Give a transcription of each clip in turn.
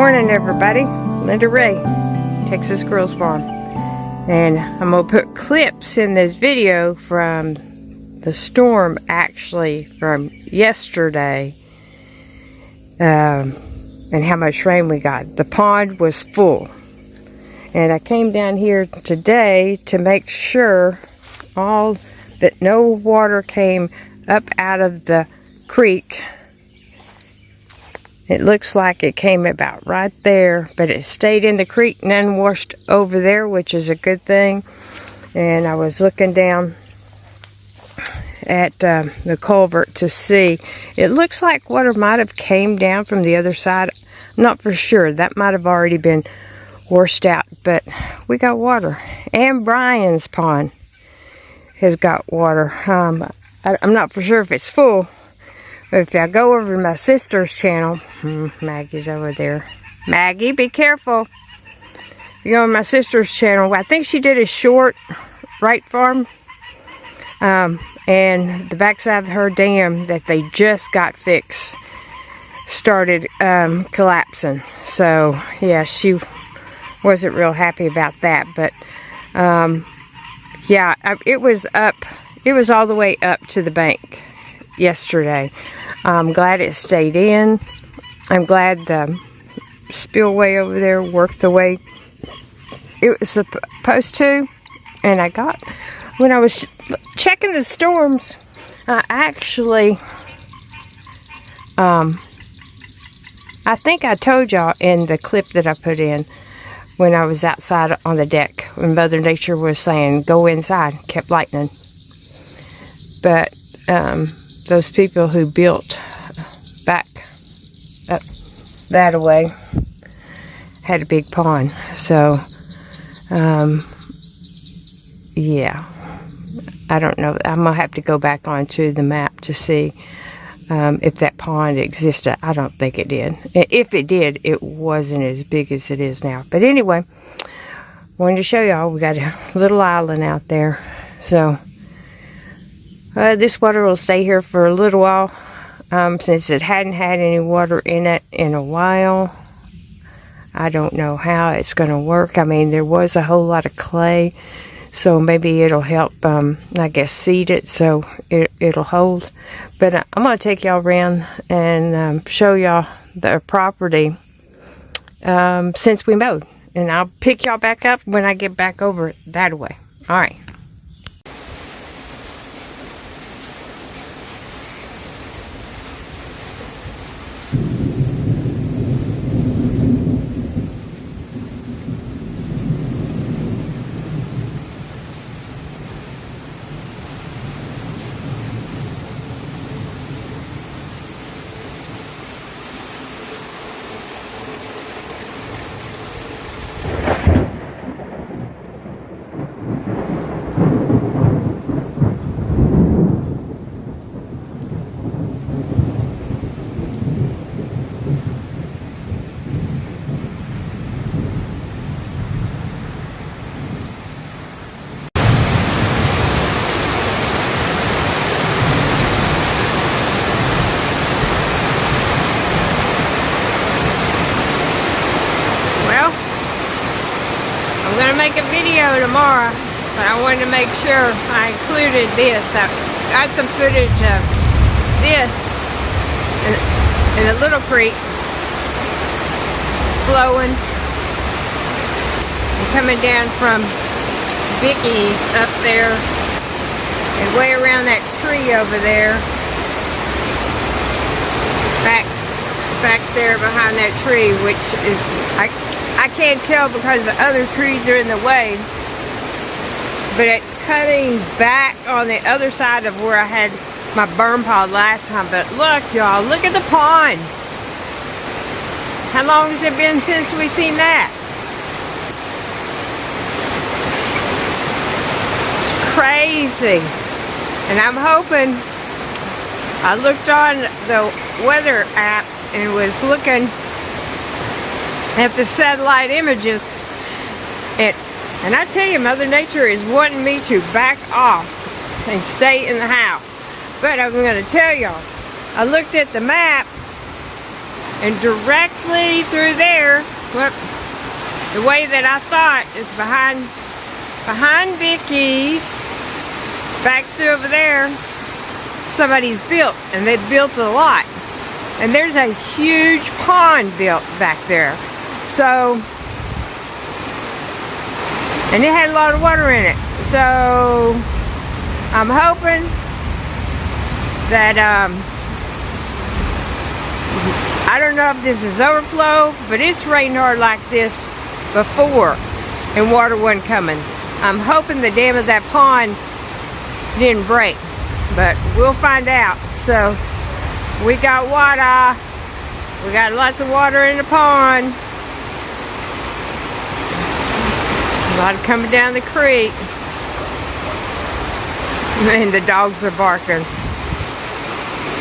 morning, everybody. Linda Ray, Texas Girls Farm. And I'm going to put clips in this video from the storm, actually, from yesterday. And how much rain we got. The pond was full. And I came down here today to make sure that no water came up out of the creek. It looks like it came about right there, but it stayed in the creek, none washed over there, which is a good thing. And I was looking down at the culvert to see. It looks like water might have came down from the other side. I'm not for sure. That might have already been washed out, but we got water. And Brian's pond has got water. I'm not for sure if it's full. But if I go over to my sister's channel, Maggie's over there. Maggie, be careful. You go on my sister's channel. I think she did a short Wright farm. And the backside of her dam that they just got fixed started collapsing. So, yeah, she wasn't real happy about that. But, yeah, it was up. It was all the way up to the bank yesterday. I'm glad it stayed in. I'm glad the spillway over there worked the way it was supposed to. And when I was checking the storms, I actually, I think I told y'all in the clip that I put in when I was outside on the deck when Mother Nature was saying, go inside, kept lightning. But those people who built back up that way had a big pond. So, yeah, I don't know. I'm going to have to go back onto the map to see if that pond existed. I don't think it did. If it did, it wasn't as big as it is now. But anyway, wanted to show y'all we got a little island out there. So, this water will stay here for a little while, since it hadn't had any water in it in a while. I don't know how it's going to work. I mean, there was a whole lot of clay, so maybe it'll help, I guess, seed it so it'll hold. But I'm going to take y'all around and show y'all the property since we mowed. And I'll pick y'all back up when I get back over that way. All right. I'm going to make a video tomorrow, but I wanted to make sure I included this. I got some footage of this in a little creek flowing and coming down from Vicky's up there and way around that tree over there, back there behind that tree, which is, I can't tell because the other trees are in the way, but it's cutting back on the other side of where I had my burn pile last time. But look, y'all, look at the pond. How long has it been since we seen that? It's crazy. And I'm hoping, I looked on the weather app and was looking at the satellite images, and I tell you, Mother Nature is wanting me to back off and stay in the house. But I'm going to tell y'all, I looked at the map And directly through there, well, the way that I thought is behind Vicky's, back through over there, somebody's built, and they've built a lot. And there's a huge pond built back there. So, and it had a lot of water in it. So, I'm hoping that, I don't know if this is overflow, but it's rained hard like this before, and water wasn't coming. I'm hoping the dam of that pond didn't break, but we'll find out. So, we got water. We got lots of water in the pond. A lot of coming down the creek. And the dogs are barking.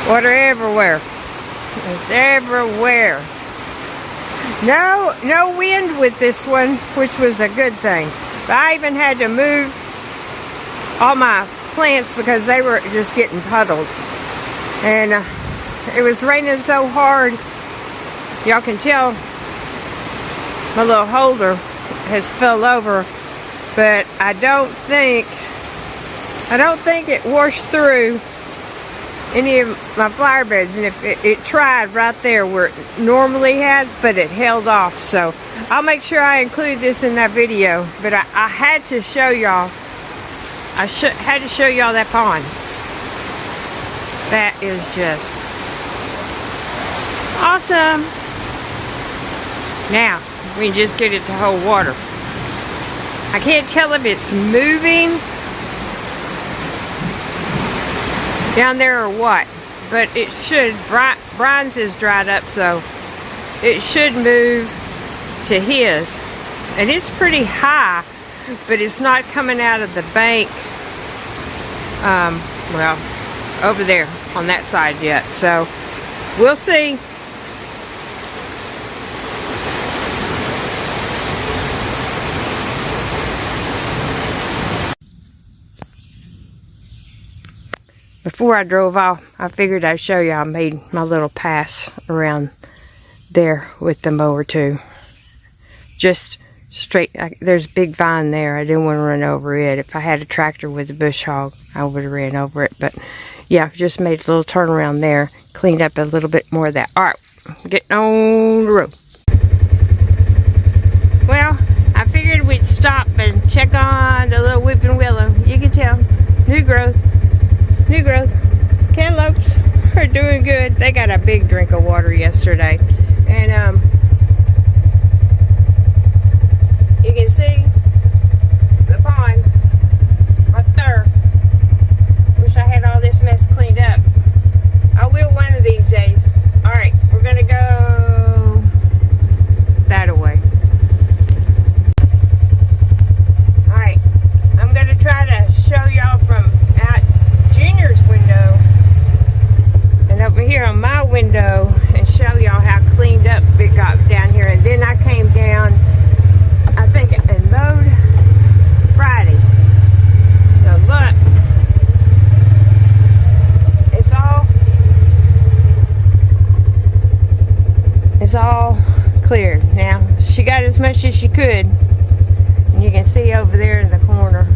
Water everywhere. It's everywhere. No wind with this one, which was a good thing. But I even had to move all my plants because they were just getting puddled. And it was raining so hard. Y'all can tell my little holder has fell over, but I don't think it washed through any of my flower beds, and if it tried right there where it normally has, but it held off. So I'll make sure I include this in that video, but I had to show y'all. I had to show y'all that pond. That is just awesome. Now we can just get it to hold water. I can't tell if it's moving down there or what, but it should. Brian's is dried up, so it should move to his. And it's pretty high, but it's not coming out of the bank, well, over there on that side yet. So we'll see. Before I drove off, I figured I'd show you I made my little pass around there with the mower too. Just straight, there's a big vine there. I didn't want to run over it. If I had a tractor with a bush hog, I would have ran over it. But yeah, just made a little turnaround there. Cleaned up a little bit more of that. Alright, getting on the road. Well, I figured we'd stop and check on the little weeping willow. You can tell, new growth. New growth. Cantaloupes are doing good. They got a big drink of water yesterday. And you can see the pond right there. Wish I had all this mess cleaned up. I will one of these days. Alright, we're gonna go that away. Alright, I'm gonna try to show y'all from out Junior's window and over here on my window and show y'all how cleaned up it got down here. And then I came down, I think, and mowed Friday. So look, it's all cleared. Now she got as much as she could, and you can see over there in the corner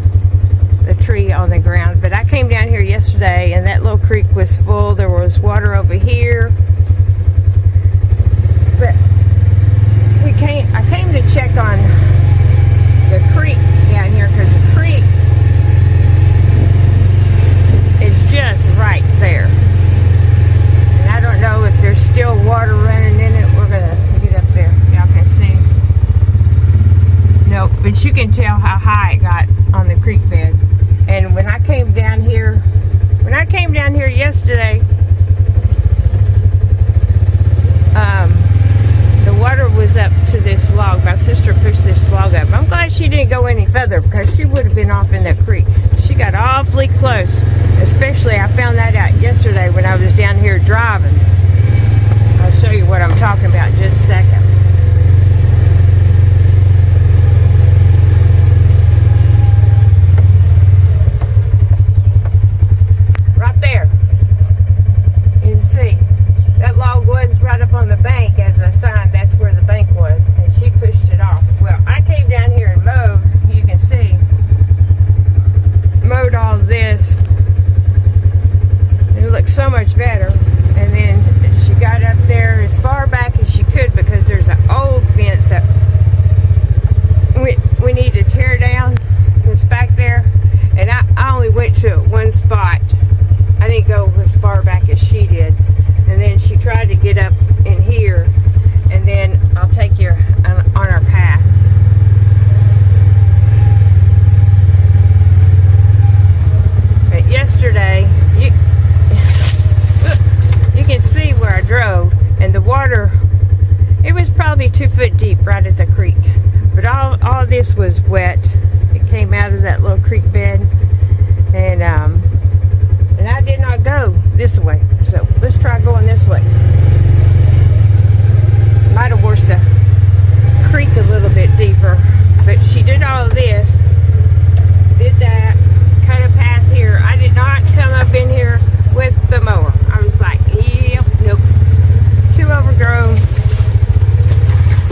the tree on the ground. But I came down here yesterday and that little creek was full. There was water over here, but I came to check on the creek down here because the creek is just right there, and I don't know if there's still water running in it. We're gonna get up there. Y'all can see. No, but you can tell how high it got on the creek bed. And when I came down here yesterday, the water was up to this log. My sister pushed this log up. I'm glad she didn't go any further because she would have been off in that creek. She got awfully close. Especially, I found that out yesterday when I was down here driving. I'll show you what I'm talking about in just a second. Right there. You can see that log was right up on the bank. was wet. It came out of that little creek bed, and I did not go this way. So let's try going this way. Might have washed the creek a little bit deeper, but she did all of this, did that, cut a path here. I did not come up in here with the mower. I was like, yep, nope, too overgrown.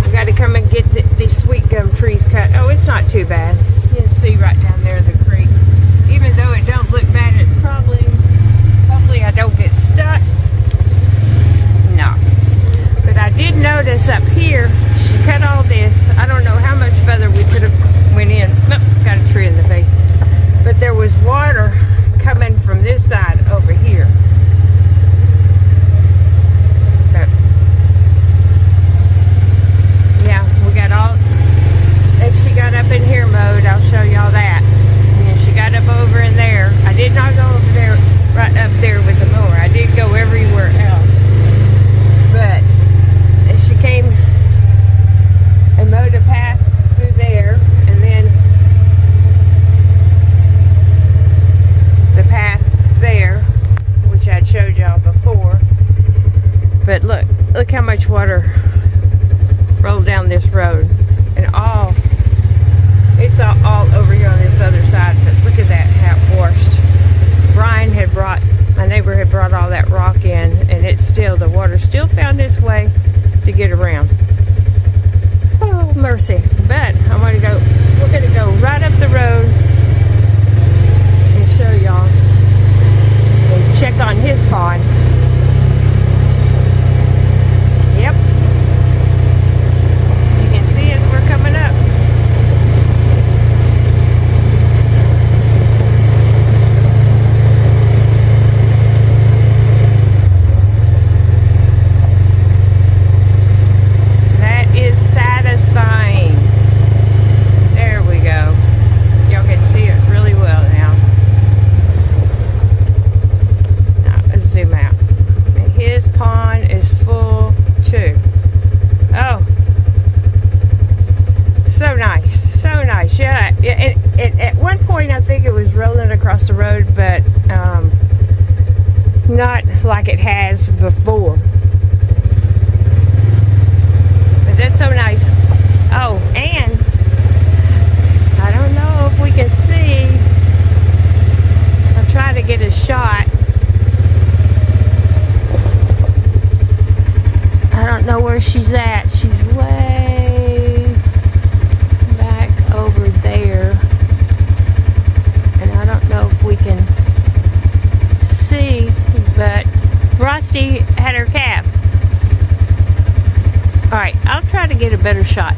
We got to come and get these sweet gum trees cut. Oh, it's not too bad. You can see right down there the creek. Even though it don't look bad, it's probably, hopefully I don't get stuck. No. But I did notice up here, she cut all this. I don't know how much further we could have went in. Nope, got a tree in the face. But there was water coming from this side over here. But, yeah, we got all, as she got up in here mowed, I'll show y'all that. And she got up over in there. I did not go over there, right up there with the mower. I did go everywhere else. But as she came and mowed a path through there, and then the path there, which I'd showed y'all before. But look how much water rolled down this road, and it's all over here on this other side. But look at that, how it washed. My neighbor had brought all that rock in, and the water still found its way to get around. Oh, mercy. But we're gonna go right up the road and show y'all and check on his pond. Yep. You can see as we're coming up. At one point I think it was rolling across the road, but not like it has before. But that's so nice. Oh, and I don't know if we can see. I'll try to get a shot. I don't know where she's at. She's way back over there. And I don't know if we can see, but Frosty had her calf. Alright, I'll try to get a better shot.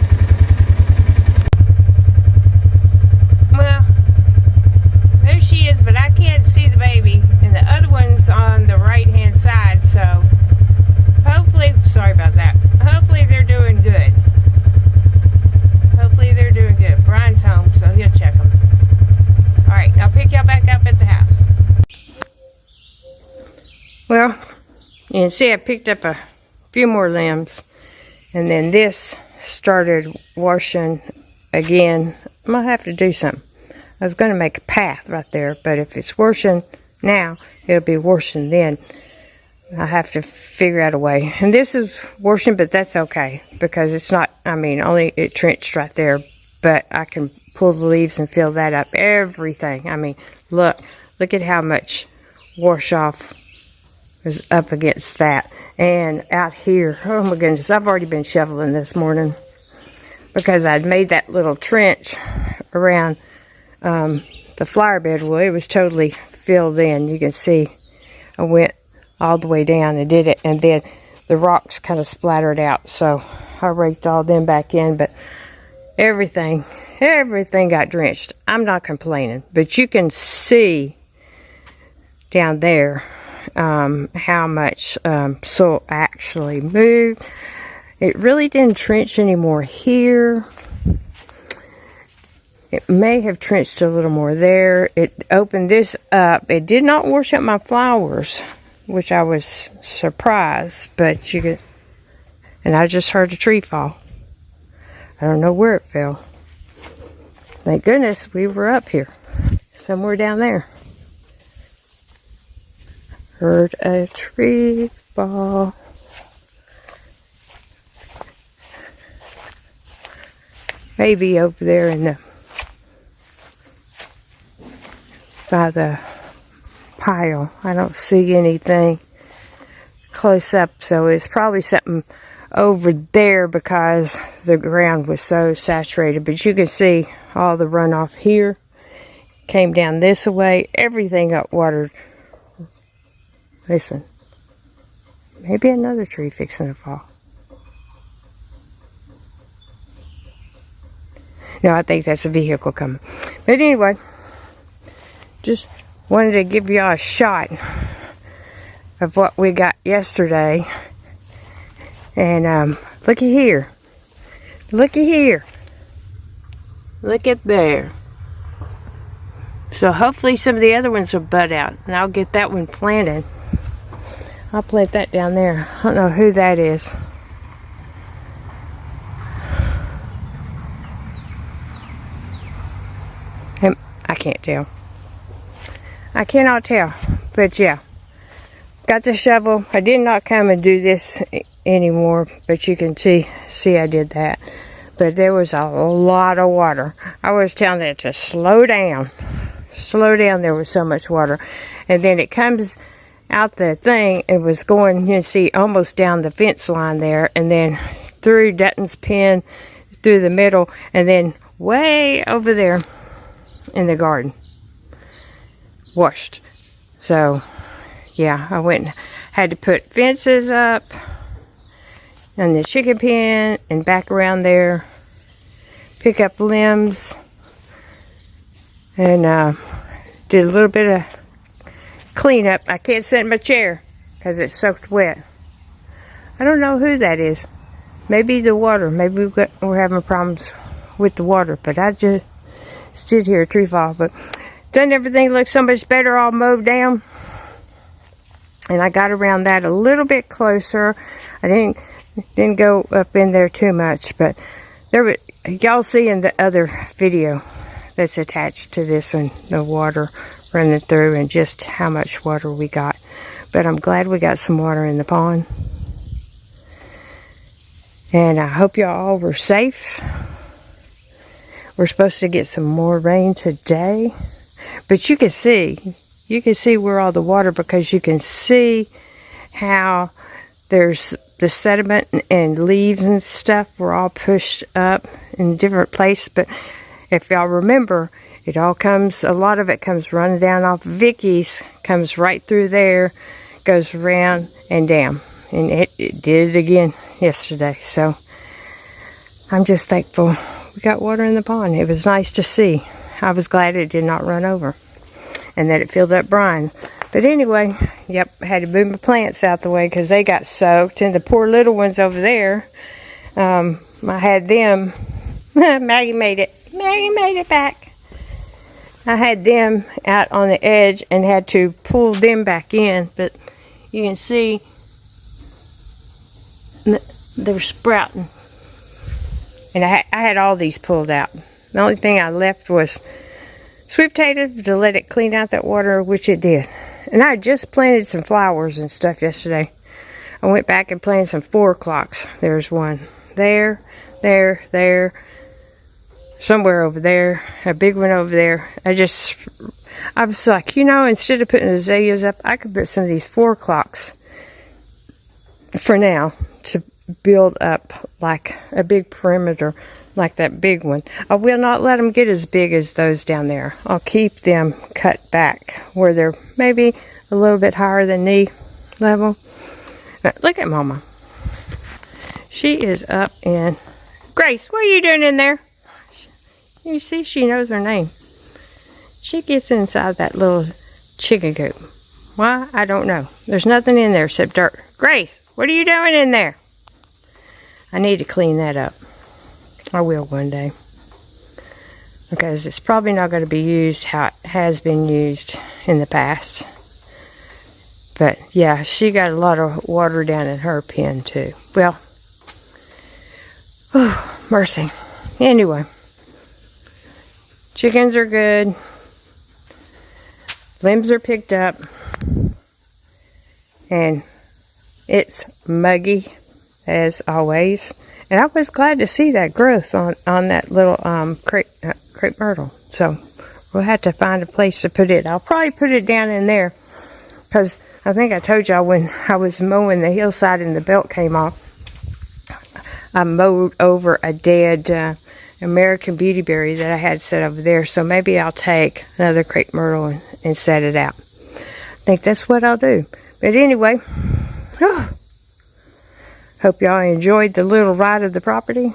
Well, there she is, but I can't see the baby. And the other one's on the right hand side, so hopefully, sorry about that. Hopefully they're doing good. Hopefully they're doing good. Brian's home, so he'll check them. Alright, I'll pick y'all back up at the house. Well, you can see I picked up a few more limbs. And then this started washing again. I'm going to have to do something. I was going to make a path right there, but if it's washing now, it'll be washing then. I have to figure out a way. And this is washing, but that's okay, because it's not, only it trenched right there, but I can pull the leaves and fill that up. Everything. Look at how much wash off is up against that. And out here, oh my goodness, I've already been shoveling this morning because I'd made that little trench around the flower bed. Well, it was totally filled in. You can see I went all the way down and did it, and then the rocks kind of splattered out, so I raked all them back in. But everything got drenched. I'm not complaining, but you can see down there how much soil actually moved. It really didn't trench anymore here. It may have trenched a little more there. It opened this up. It did not wash up my flowers, which I was surprised, but you could, and I just heard a tree fall. I don't know where it fell. Thank goodness we were up here. Somewhere down there. Heard a tree fall. Maybe over there in the by the pile. I don't see anything close up, so it's probably something over there because the ground was so saturated. But you can see all the runoff here came down this way. Everything got watered. Listen, maybe another tree fixing to fall. No, I think that's a vehicle coming. But anyway, just wanted to give y'all a shot of what we got yesterday. And looky here. Looky here. Look at there. So hopefully some of the other ones will bud out. And I'll get that one planted. I'll plant that down there. I don't know who that is. I can't tell. I cannot tell. But yeah. Got the shovel. I did not come and do this anymore. But you can see I did that. But there was a lot of water. I was telling it to slow down. Slow down. There was so much water. And then it comes out the thing. It was going, you can see, almost down the fence line there. And then through Dutton's pen. Through the middle. And then way over there in the garden. Washed. So, yeah, I went and had to put fences up and the chicken pen and back around there. Pick up limbs. And did a little bit of cleanup. I can't sit in my chair because it's soaked wet. I don't know who that is. Maybe the water. Maybe we're having problems with the water. But I just stood here, a tree fall. But doesn't everything look so much better all mowed down? And I got around that a little bit closer. I didn't go up in there too much, but there y'all see in the other video that's attached to this one, the water running through and just how much water we got. But I'm glad we got some water in the pond. And I hope y'all all were safe. We're supposed to get some more rain today. But you can see where all the water, because you can see how there's the sediment and leaves and stuff were all pushed up in different places. But if y'all remember, it all comes, a lot of it comes running down off Vicky's, comes right through there, goes around and down. And it did it again yesterday. So I'm just thankful we got water in the pond. It was nice to see. I was glad it did not run over and that it filled up brine. But anyway, yep, I had to move my plants out the way because they got soaked. And the poor little ones over there, I had them, Maggie made it. Maggie made it back. I had them out on the edge and had to pull them back in. But you can see they're sprouting. And I had all these pulled out. The only thing I left was sweet potato to let it clean out that water, which it did. And I just planted some flowers and stuff yesterday. I went back and planted some 4 o'clocks. There's one there, there, somewhere over there, a big one over there. I was like, you know, instead of putting azaleas up, I could put some of these 4 o'clocks for now to build up like a big perimeter like that big one. I will not let them get as big as those down there. I'll keep them cut back where they're maybe a little bit higher than knee level. But look at Mama. She is up in... Grace, what are you doing in there? You see, she knows her name. She gets inside that little chicken coop. Why? I don't know. There's nothing in there except dirt. Grace, what are you doing in there? I need to clean that up. I will one day. Because it's probably not going to be used how it has been used in the past. But yeah, she got a lot of water down in her pen too. Well, oh, mercy. Anyway, Chickens are good. Limbs are picked up. And it's muggy as always. And I was glad to see that growth on that little crepe myrtle. So we'll have to find a place to put it. I'll probably put it down in there, because I think I told y'all when I was mowing the hillside and the belt came off, I mowed over a dead American beautyberry that I had set over there. So maybe I'll take another crepe myrtle and set it out. I think that's what I'll do. But anyway, hope y'all enjoyed the little ride of the property.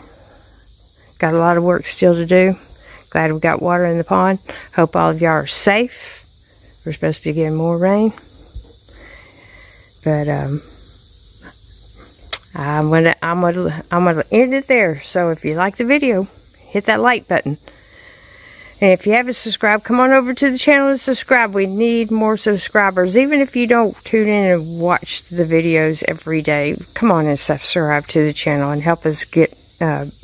Got a lot of work still to do. Glad we got water in the pond. Hope all of y'all are safe. We're supposed to be getting more rain. But I'm gonna end it there. So if you like the video, hit that like button. And if you haven't subscribed, come on over to the channel and subscribe. We need more subscribers. Even if you don't tune in and watch the videos every day, come on and subscribe to the channel and help us get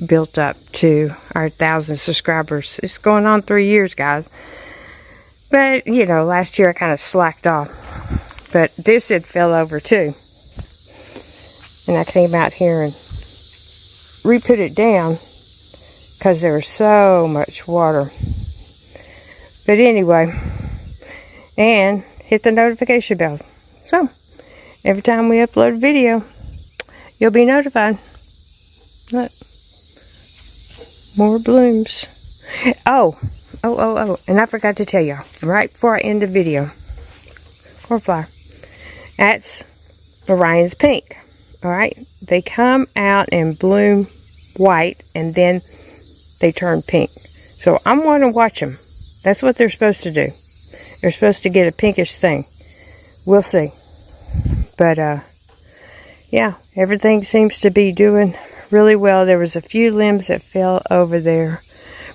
built up to our 1,000 subscribers. It's going on 3 years, guys. But, you know, last year I kind of slacked off. But this had fell over too. And I came out here and re-put it down because there was so much water. But anyway, and hit the notification bell. So, every time we upload a video, you'll be notified. Look. More blooms. Oh. And I forgot to tell y'all, right before I end the video. Cornflower. That's Orion's pink. Alright? They come out and bloom white, and then they turn pink. So I'm going to watch them. That's what they're supposed to do. They're supposed to get a pinkish thing. We'll see. But, yeah, everything seems to be doing really well. There was a few limbs that fell over there,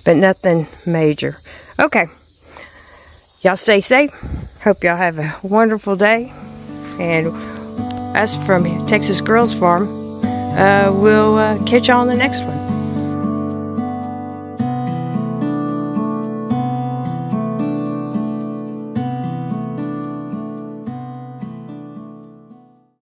but nothing major. Okay. Y'all stay safe. Hope y'all have a wonderful day. And us from Texas Girls Farm, we'll catch y'all on the next one.